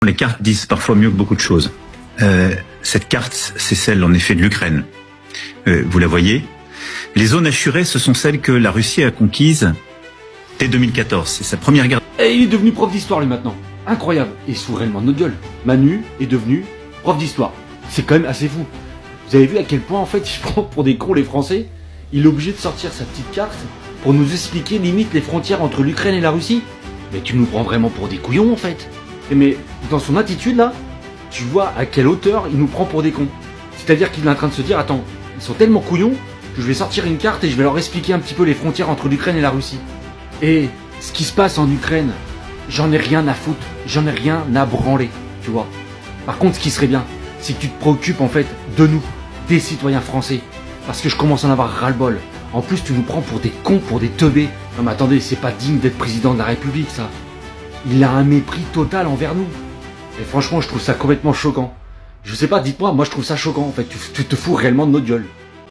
Les cartes disent parfois mieux que beaucoup de choses. Cette carte, c'est celle en effet de l'Ukraine. Vous la voyez. Les zones assurées, ce sont celles que la Russie a conquises dès 2014. C'est sa première guerre. Et il est devenu prof d'histoire lui maintenant. Incroyable. Et il se fout réellement de notre gueule. Manu est devenu prof d'histoire. C'est quand même assez fou. Vous avez vu à quel point en fait il se prend pour des cons les Français. Il est obligé de sortir sa petite carte pour nous expliquer limite les frontières entre l'Ukraine et la Russie. Mais tu nous prends vraiment pour des couillons en fait. Mais dans son attitude là, tu vois à quelle hauteur il nous prend pour des cons. C'est-à-dire qu'il est en train de se dire, attends, ils sont tellement couillons que je vais sortir une carte et je vais leur expliquer un petit peu les frontières entre l'Ukraine et la Russie. Et ce qui se passe en Ukraine, j'en ai rien à foutre, j'en ai rien à branler, tu vois. Par contre, ce qui serait bien, c'est que tu te préoccupes en fait de nous, des citoyens français. Parce que je commence à en avoir ras-le-bol. En plus, tu nous prends pour des cons, pour des teubés. Non mais attendez, c'est pas digne d'être président de la République, ça. Il a un mépris total envers nous. Et franchement, je trouve ça complètement choquant. Je sais pas, dites-moi, moi je trouve ça choquant en fait. Tu te fous réellement de notre gueule.